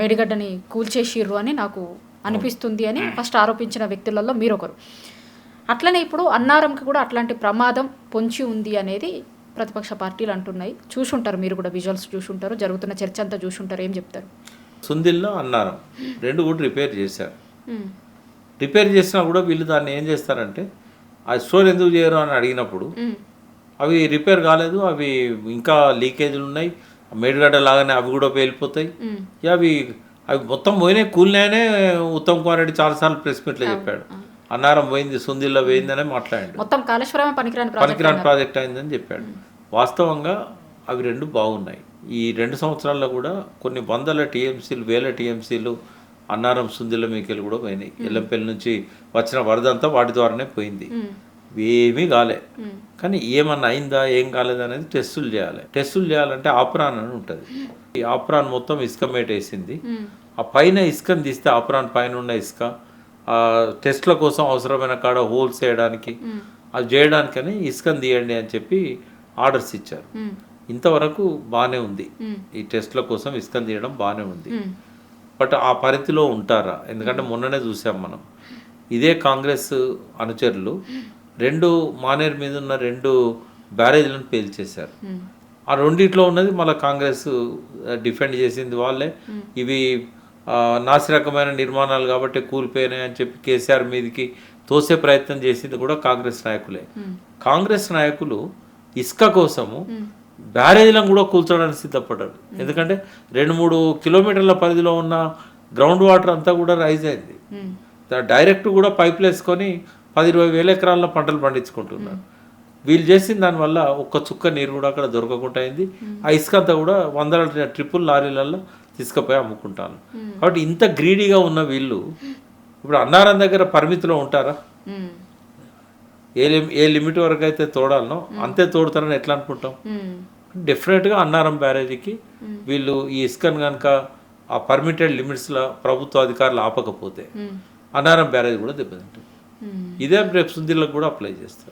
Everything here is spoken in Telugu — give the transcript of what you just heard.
మేడిగడ్డని కూల్చేసిర్రు అని నాకు అనిపిస్తుంది అని ఫస్ట్ ఆరోపించిన వ్యక్తులలో మీరొకరు. అట్లనే ఇప్పుడు అన్నారంకి కూడా అట్లాంటి ప్రమాదం పొంచి ఉంది అనేది ప్రతిపక్ష పార్టీలు అంటున్నాయి. చూసుంటారు, మీరు కూడా విజువల్స్ చూసుంటారు, జరుగుతున్న చర్చ అంతా చూసుంటారు. ఏం చెప్తారు? సుందిల్లో అన్నారం రెండు కూడా రిపేర్ చేశారు. రిపేర్ చేసినా కూడా వీళ్ళు దాన్ని ఏం చేస్తారంటే ఆ స్టోర్ ఎందుకు చేయరు అని అడిగినప్పుడు అవి రిపేర్ కాలేదు, అవి ఇంకా లీకేజీలు ఉన్నాయి, మేడిగడ్డ లాగానే అవి కూడా పేలిపోతాయి, అవి అవి మొత్తం పోయినాయి కూలినాయనే ఉత్తమ్ కుమార్ రెడ్డి చాలాసార్లు ప్రెస్ మీట్లో చెప్పాడు. అన్నారం పోయింది, సుందిల్లో పోయిందనే మాట్లాడాడు. మొత్తం కాళేశ్వరం పనికిరాని ప్రాజెక్ట్ అయిందని చెప్పాడు. వాస్తవంగా అవి రెండు బాగున్నాయి. ఈ 2 సంవత్సరాల్లో కూడా కొన్ని వందల టీఎంసీలు, వేల టీఎంసీలు అన్నారం సుందిల్ల మీకెళ్ళి కూడా పోయినాయి. ఎల్లంపల్లి నుంచి వచ్చిన వరదంతా వాటి ద్వారానే పోయింది. ఏమీ కాలే. కానీ ఏమన్నా అయిందా ఏం కాలేదనేది టెస్టులు చేయాలి. టెస్టులు చేయాలంటే ఆప్రాన్ అని ఉంటుంది. ఈ ఆప్రాన్ మొత్తం ఇసుక మేటేసింది. ఆ పైన ఇసుకని తీస్తే ఆప్రాన్ పైన ఉన్న ఇసుక టెస్ట్ల కోసం అవసరమైన కాడ హోల్స్ వేయడానికి అది చేయడానికని ఇసుకని తీయండి అని చెప్పి ఆర్డర్స్ ఇచ్చారు. ఇంతవరకు బాగానే ఉంది. ఈ టెస్ట్ల కోసం ఇసుకని తీయడం బాగానే ఉంది. బట్ ఆ పరిధిలో ఉంటారా? ఎందుకంటే మొన్ననే చూసాం మనం, ఇదే కాంగ్రెస్ అనుచరులు 2 మానేరు మీద ఉన్న 2 బ్యారేజ్లను పేల్చేశారు. ఆ రెండిట్లో ఉన్నది మళ్ళీ కాంగ్రెస్ డిఫెండ్ చేసింది వాళ్ళే. ఇవి నాసిరకమైన నిర్మాణాలు కాబట్టి కూలిపోయినాయి అని చెప్పి కేసీఆర్ మీదకి తోసే ప్రయత్నం చేసింది కూడా కాంగ్రెస్ నాయకులే. కాంగ్రెస్ నాయకులు ఇసుక కోసము బ్యారేజ్లను కూడా కూల్చడానికి సిద్ధపడ్డారు. ఎందుకంటే 2-3 కిలోమీటర్ల పరిధిలో ఉన్న గ్రౌండ్ వాటర్ అంతా కూడా రైజ్ అయింది. డైరెక్ట్ కూడా పైపులు వేసుకొని 10-20 వేల ఎకరాల్లో పంటలు పండించుకుంటున్నారు. వీళ్ళు చేసిన దానివల్ల ఒక్క చుక్క నీరు కూడా అక్కడ దొరకకుండా అయింది. ఆ ఇసుక అంతా కూడా 100 ట్రిపుల్ లారీలలో తీసుకుపోయి అమ్ముకుంటాను. కాబట్టి ఇంత గ్రీడీగా ఉన్న వీళ్ళు ఇప్పుడు అన్నారం దగ్గర పరిమితిలో ఉంటారా? ఏ లిమిట్ వరకు అయితే తోడాలనో అంతే తోడుతారని ఎట్లా అనుకుంటాం? డెఫినెట్గా అన్నారం బ్యారేజీకి వీళ్ళు ఈ ఇసుకను కనుక ఆ పర్మిటెడ్ లిమిట్స్లో ప్రభుత్వ అధికారులు ఆపకపోతే అన్నారం బ్యారేజ్ కూడా దెబ్బతింటుంది. ఇదే రేపు సుందిల్లకు కూడా అప్లై చేస్తారు.